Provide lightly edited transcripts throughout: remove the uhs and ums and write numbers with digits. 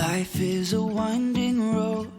Life is a winding road,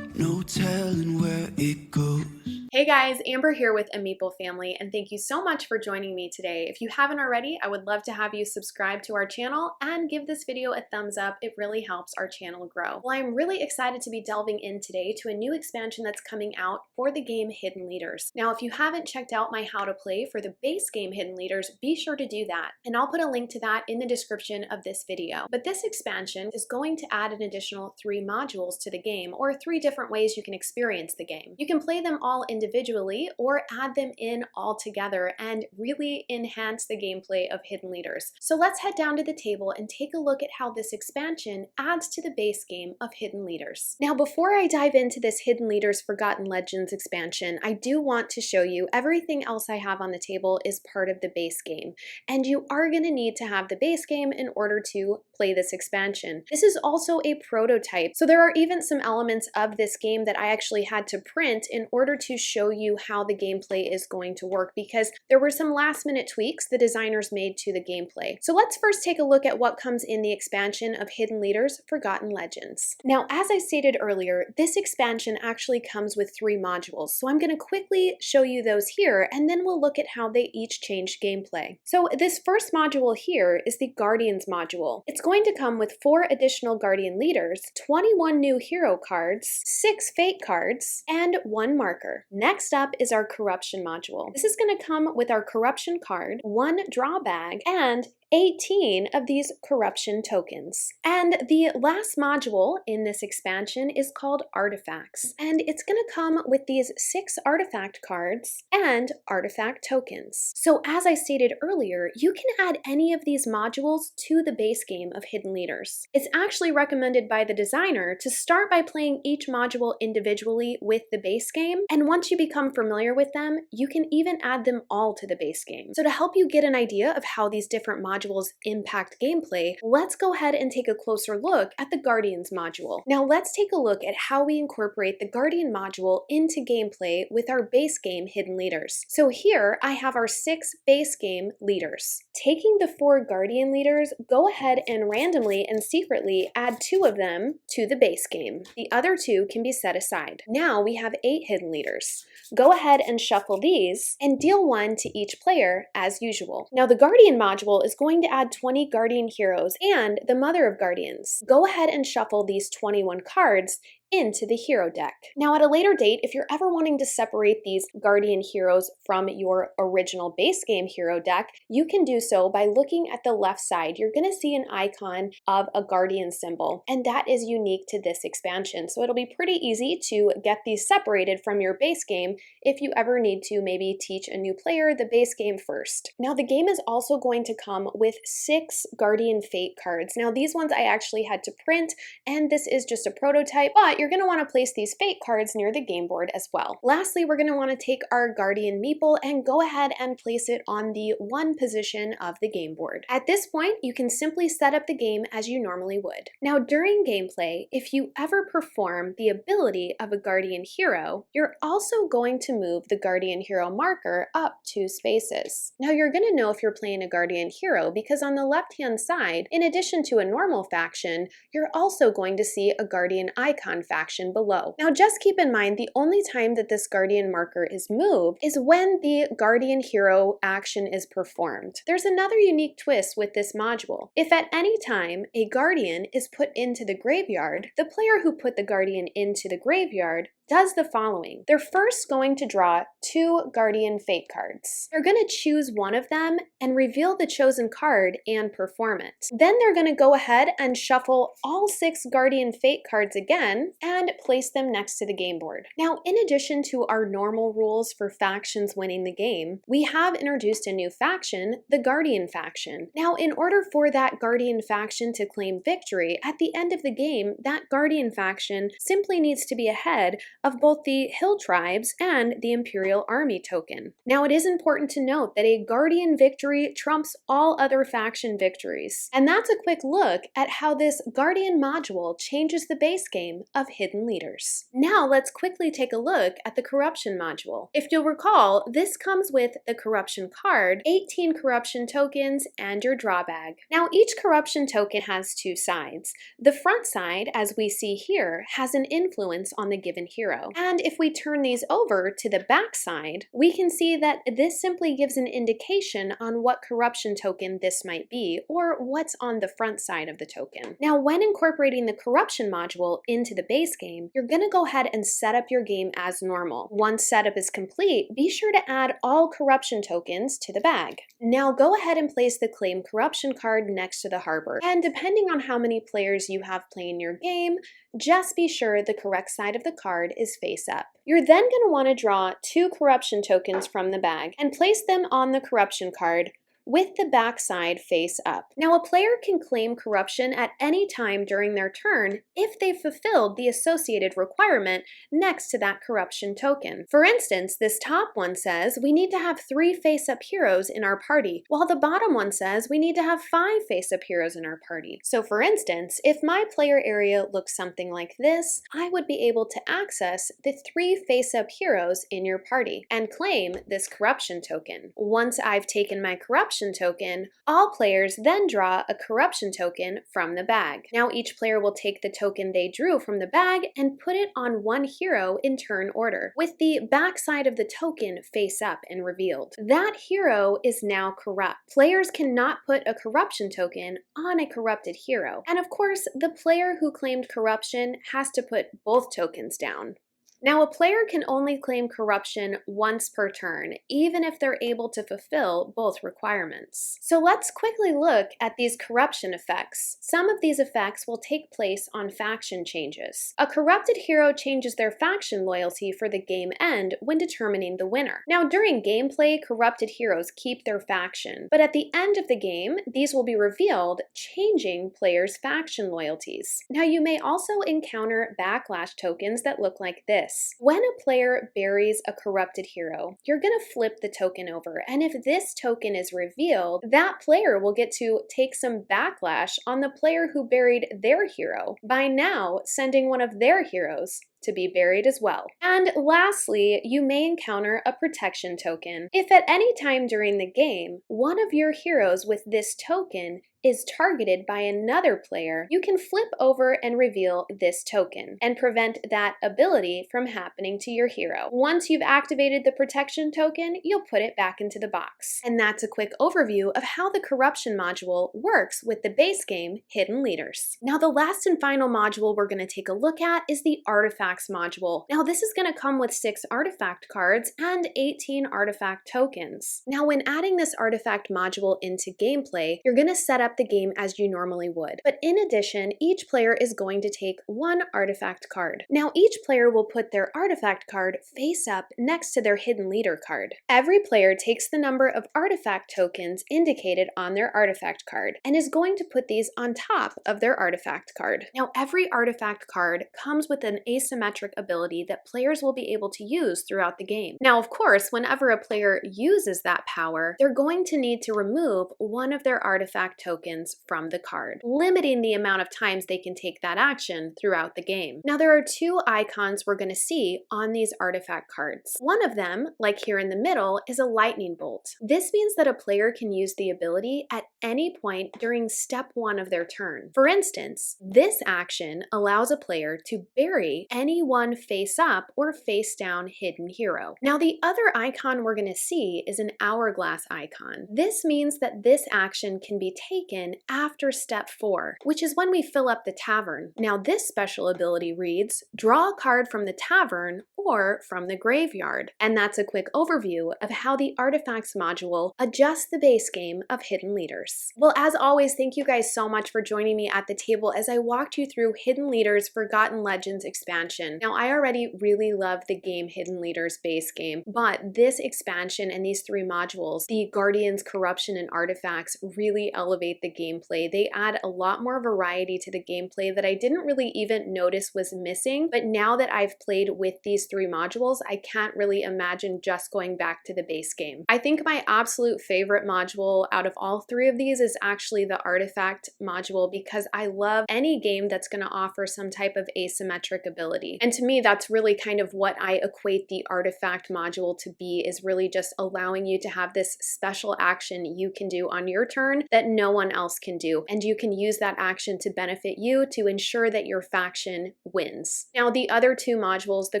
no telling where it goes. Hey guys, Amber here with a Meeple family, and thank you so much for joining me today. If you haven't already, I would love to have you subscribe to our channel and give this video a thumbs up. It really helps our channel grow. Well, I'm really excited to be delving in today to a new expansion that's coming out for the game Hidden Leaders. Now, if you haven't checked out my how to play for the base game Hidden Leaders, be sure to do that, and I'll put a link to that in the description of this video. But this expansion is going to add an additional 3 modules to the game, or 3 different ways you can experience the game. You can play them all individually or add them in all together and really enhance the gameplay of Hidden Leaders. So let's head down to the table and take a look at how this expansion adds to the base game of Hidden Leaders. Now, before I dive into this Hidden Leaders Forgotten Legends expansion, I do want to show you everything else I have on the table is part of the base game, and you are going to need to have the base game in order to play this expansion. This is also a prototype, so there are even some elements of this game that I actually had to print in order to show you how the gameplay is going to work, because there were some last-minute tweaks the designers made to the gameplay. So let's first take a look at what comes in the expansion of Hidden Leaders Forgotten Legends. Now, as I stated earlier, this expansion actually comes with 3 modules, so I'm going to quickly show you those here, and then we'll look at how they each change gameplay. So this first module here is the Guardians module. It's going to come with 4 additional Guardian Leaders, 21 new hero cards, 6 fate cards, and 1 marker. Next up is our Corruption module. This is going to come with our Corruption card, 1 draw bag, and 18 of these corruption tokens. And the last module in this expansion is called Artifacts, and it's going to come with these 6 artifact cards and artifact tokens. So as I stated earlier, you can add any of these modules to the base game of Hidden Leaders. It's actually recommended by the designer to start by playing each module individually with the base game, and once you become familiar with them, you can even add them all to the base game. So to help you get an idea of how these different modules impact gameplay, let's go ahead and take a closer look at the Guardians module. Now let's take a look at how we incorporate the Guardian module into gameplay with our base game Hidden Leaders. So here I have our 6 base game leaders. Taking the 4 Guardian leaders, go ahead and randomly and secretly add 2 of them to the base game. The other 2 can be set aside. Now we have 8 Hidden Leaders. Go ahead and shuffle these and deal 1 to each player as usual. Now the Guardian module is going to add 20 Guardian heroes and the Mother of Guardians. Go ahead and shuffle these 21 cards into the hero deck. Now at a later date, if you're ever wanting to separate these Guardian heroes from your original base game hero deck, you can do so by looking at the left side. You're going to see an icon of a Guardian symbol, and that is unique to this expansion. So it'll be pretty easy to get these separated from your base game if you ever need to maybe teach a new player the base game first. Now the game is also going to come with 6 Guardian Fate cards. Now these ones I actually had to print, and this is just a prototype, but you're going to want to place these fate cards near the game board as well. Lastly, we're going to want to take our Guardian Meeple and go ahead and place it on the 1 position of the game board. At this point, you can simply set up the game as you normally would. Now, during gameplay, if you ever perform the ability of a Guardian hero, you're also going to move the Guardian hero marker up 2 spaces. Now, you're going to know if you're playing a Guardian hero because on the left-hand side, in addition to a normal faction, you're also going to see a Guardian icon faction below. Now just keep in mind the only time that this Guardian marker is moved is when the Guardian hero action is performed. There's another unique twist with this module. If at any time a Guardian is put into the graveyard, the player who put the Guardian into the graveyard does the following. They're first going to draw 2 Guardian Fate cards. They're going to choose one of them and reveal the chosen card and perform it. Then they're going to go ahead and shuffle all 6 Guardian Fate cards again and place them next to the game board. Now, in addition to our normal rules for factions winning the game, we have introduced a new faction, the Guardian faction. Now, in order for that Guardian faction to claim victory, at the end of the game, that Guardian faction simply needs to be ahead of both the hill tribes and the Imperial Army token. Now, it is important to note that a Guardian victory trumps all other faction victories. And that's a quick look at how this Guardian module changes the base game of Hidden Leaders. Now, let's quickly take a look at the Corruption module. If you'll recall, this comes with the Corruption card, 18 Corruption tokens, and your draw bag. Now, each Corruption token has two sides. The front side, as we see here, has an influence on the given hero. And if we turn these over to the back side, we can see that this simply gives an indication on what Corruption token this might be, or what's on the front side of the token. Now, when incorporating the Corruption module into the base game, you're going to go ahead and set up your game as normal. Once setup is complete, be sure to add all Corruption tokens to the bag. Now, go ahead and place the Claim Corruption card next to the Harbor. And depending on how many players you have playing your game, just be sure the correct side of the card is face up. You're then going to want to draw 2 Corruption tokens from the bag and place them on the Corruption card with the back side face up. Now, a player can claim Corruption at any time during their turn if they've fulfilled the associated requirement next to that Corruption token. For instance, this top one says we need to have 3 face-up heroes in our party, while the bottom one says we need to have 5 face-up heroes in our party. So for instance, if my player area looks something like this, I would be able to access the 3 face-up heroes in your party and claim this Corruption token. Once I've taken my Corruption token, all players then draw a Corruption token from the bag. Now each player will take the token they drew from the bag and put it on one hero in turn order, with the back side of the token face up and revealed. That hero is now corrupt. Players cannot put a Corruption token on a corrupted hero. And of course, the player who claimed Corruption has to put both tokens down. Now, a player can only claim Corruption once per turn, even if they're able to fulfill both requirements. So let's quickly look at these Corruption effects. Some of these effects will take place on faction changes. A corrupted hero changes their faction loyalty for the game end when determining the winner. Now, during gameplay, corrupted heroes keep their faction, but at the end of the game, these will be revealed, changing players' faction loyalties. Now, you may also encounter backlash tokens that look like this. When a player buries a corrupted hero, you're going to flip the token over, and if this token is revealed, that player will get to take some backlash on the player who buried their hero by now sending one of their heroes to be buried as well. And lastly, you may encounter a protection token. If at any time during the game, one of your heroes with this token is targeted by another player, you can flip over and reveal this token and prevent that ability from happening to your hero. Once you've activated the protection token, you'll put it back into the box. And that's a quick overview of how the Corruption module works with the base game Hidden Leaders. Now, the last and final module we're going to take a look at is the Artifacts module. Now, this is going to come with 6 artifact cards and 18 artifact tokens. Now, when adding this artifact module into gameplay, you're going to set up the game as you normally would. But in addition, each player is going to take 1 artifact card. Now, each player will put their artifact card face up next to their Hidden Leader card. Every player takes the number of artifact tokens indicated on their artifact card and is going to put these on top of their artifact card. Now, every artifact card comes with an asymmetric ability that players will be able to use throughout the game. Now, of course, whenever a player uses that power, they're going to need to remove one of their artifact tokens from the card, limiting the amount of times they can take that action throughout the game. Now, there are 2 icons we're going to see on these artifact cards. One of them, like here in the middle, is a lightning bolt. This means that a player can use the ability at any point during step 1 of their turn. For instance, this action allows a player to bury any one face up or face down hidden hero. Now, the other icon we're going to see is an hourglass icon. This means that this action can be taken after step 4, which is when we fill up the tavern. Now, this special ability reads, draw a card from the tavern or from the graveyard. And that's a quick overview of how the Artifacts module adjusts the base game of Hidden Leaders. Well, as always, thank you guys so much for joining me at the table as I walked you through Hidden Leaders Forgotten Legends expansion. corruption. Now, I already really love the game Hidden Leaders base game, but this expansion and these 3 modules, the Guardians, Corruption, and Artifacts, really elevate the gameplay. They add a lot more variety to the gameplay that I didn't really even notice was missing, but now that I've played with these 3 modules, I can't really imagine just going back to the base game. I think my absolute favorite module out of all 3 of these is actually the Artifact module, because I love any game that's going to offer some type of asymmetric ability. And to me, that's really kind of what I equate the Artifact module to be, is really just allowing you to have this special action you can do on your turn that no one else can do. And you can use that action to benefit you to ensure that your faction wins. Now, the other 2 modules, the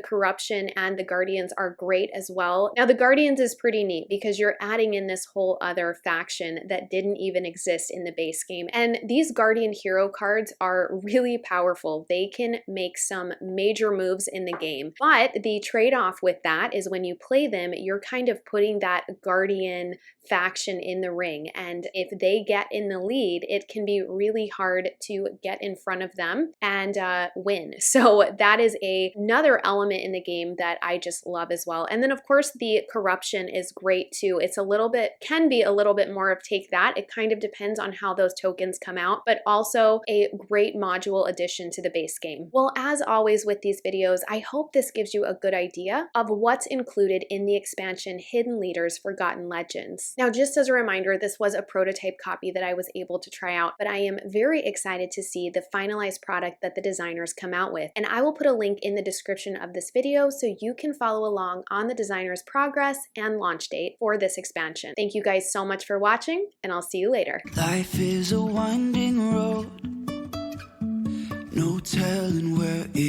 Corruption and the Guardians, are great as well. Now, the Guardians is pretty neat because you're adding in this whole other faction that didn't even exist in the base game. And these Guardian hero cards are really powerful. They can make some major moves in the game. But the trade-off with that is when you play them, you're kind of putting that Guardian faction in the ring. And if they get in the lead, it can be really hard to get in front of them and win. So that is another element in the game that I just love as well. And then of course the Corruption is great too. It's can be a little bit more of take that. It kind of depends on how those tokens come out, but also a great module addition to the base game. Well, as always with these videos, I hope this gives you a good idea of what's included in the expansion Hidden Leaders Forgotten Legends. Now, just as a reminder, this was a prototype copy that I was able to try out, but I am very excited to see the finalized product that the designers come out with. And I will put a link in the description of this video so you can follow along on the designer's progress and launch date for this expansion. Thank you guys so much for watching, and I'll see you later. Life is a winding road, no telling where it